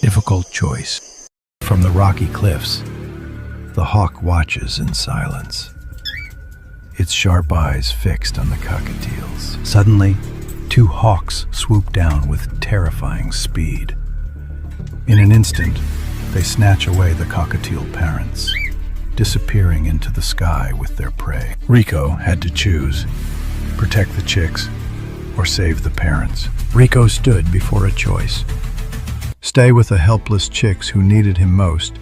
Difficult choice. From the rocky cliffs, the hawk watches in silence, its sharp eyes fixed on the cockatiels. Suddenly, two hawks swoop down with terrifying speed. In an instant, they snatch away the cockatiel parents, disappearing into the sky with their prey. Rico had to choose: protect the chicks or save the parents. Rico stood before a choice: stay with the helpless chicks who needed him most,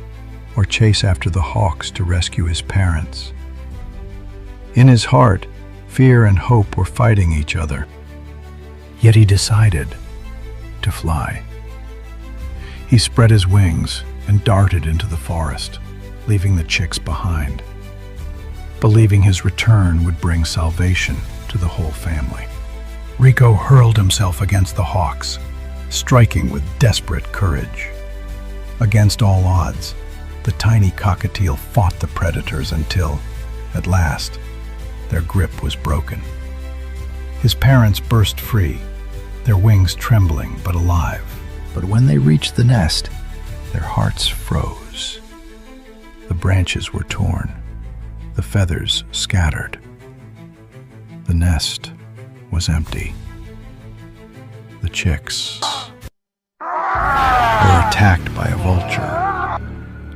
or chase after the hawks to rescue his parents. In his heart, fear and hope were fighting each other. Yet he decided to fly. He spread his wings and darted into the forest, leaving the chicks behind, believing his return would bring salvation to the whole family. Rico hurled himself against the hawks, striking with desperate courage. Against all odds, the tiny cockatiel fought the predators until, at last, their grip was broken. His parents burst free, their wings trembling but alive. But when they reached the nest, their hearts froze. The branches were torn, the feathers scattered. The nest was empty. The chicks were attacked by a vulture,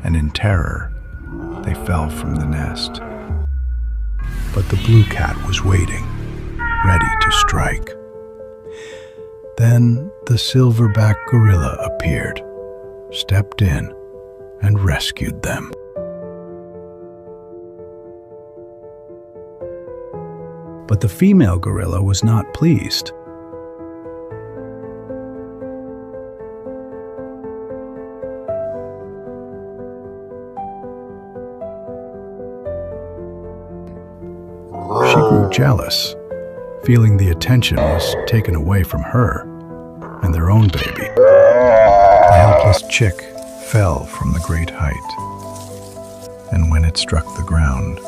and in terror, they fell from the nest. But the blue cat was waiting, ready to strike. Then the silverback gorilla appeared, stepped in, and rescued them. But the female gorilla was not pleased. She grew jealous, feeling the attention was taken away from her and their own baby. The helpless chick fell from the great height, and when it struck the ground,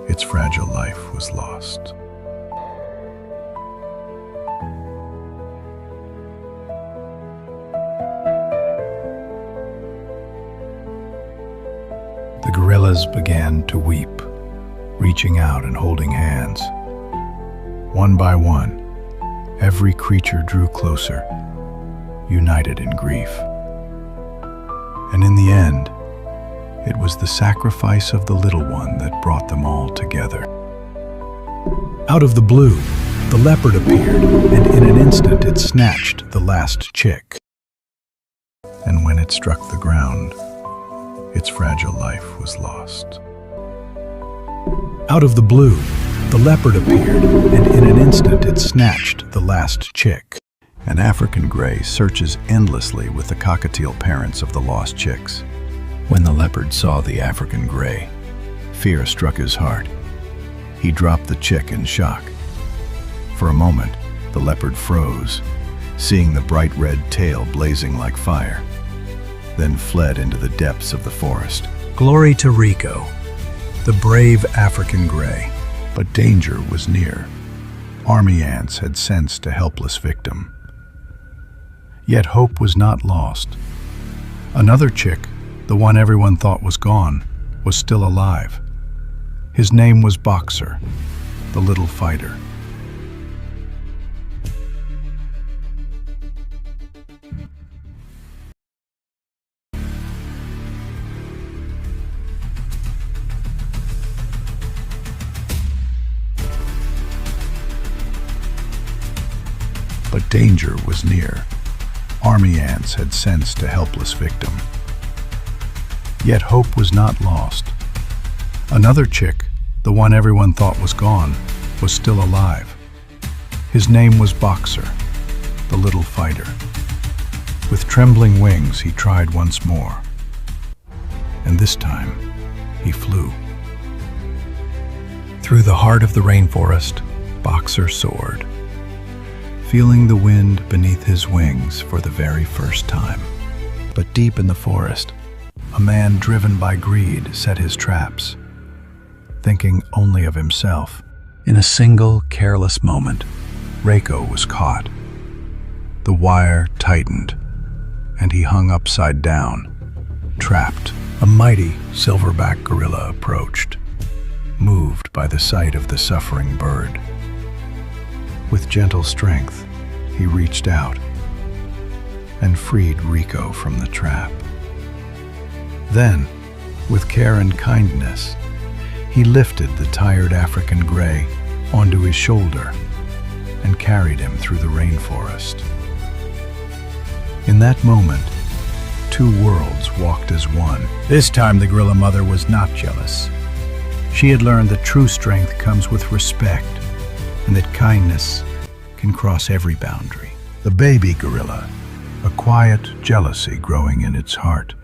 its fragile life was lost. The gorillas began to weep, reaching out and holding hands. One by one, every creature drew closer, united in grief. And in the end, it was the sacrifice of the little one that brought them all together. Out of the blue, the leopard appeared, and in an instant it snatched the last chick. And when it struck the ground, its fragile life was lost. Out of the blue, the leopard appeared, and in an instant it snatched the last chick. An African gray searches endlessly with the cockatiel parents of the lost chicks. When the leopard saw the African gray, fear struck his heart. He dropped the chick in shock. For a moment, the leopard froze, seeing the bright red tail blazing like fire, then fled into the depths of the forest. Glory to Rico, the brave African gray. But danger was near. Army ants had sensed a helpless victim. Yet hope was not lost. Another chick, the one everyone thought was gone, was still alive. His name was Boxer, the little fighter. But danger was near. Army ants had sensed a helpless victim. Yet hope was not lost. Another chick, the one everyone thought was gone, was still alive. His name was Boxer, the little fighter. With trembling wings, he tried once more. And this time, he flew. Through the heart of the rainforest, Boxer soared, feeling the wind beneath his wings for the very first time. But deep in the forest, a man driven by greed set his traps, thinking only of himself. In a single careless moment, Rico was caught. The wire tightened, and he hung upside down, trapped. A mighty silverback gorilla approached, moved by the sight of the suffering bird. With gentle strength, he reached out and freed Rico from the trap. Then, with care and kindness, he lifted the tired African gray onto his shoulder and carried him through the rainforest. In that moment, two worlds walked as one. This time the gorilla mother was not jealous. She had learned that true strength comes with respect and that kindness can cross every boundary. The baby gorilla, a quiet jealousy growing in its heart,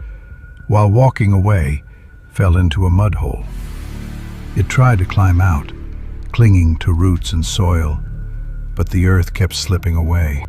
while walking away, fell into a mud hole. It tried to climb out, clinging to roots and soil, but the earth kept slipping away.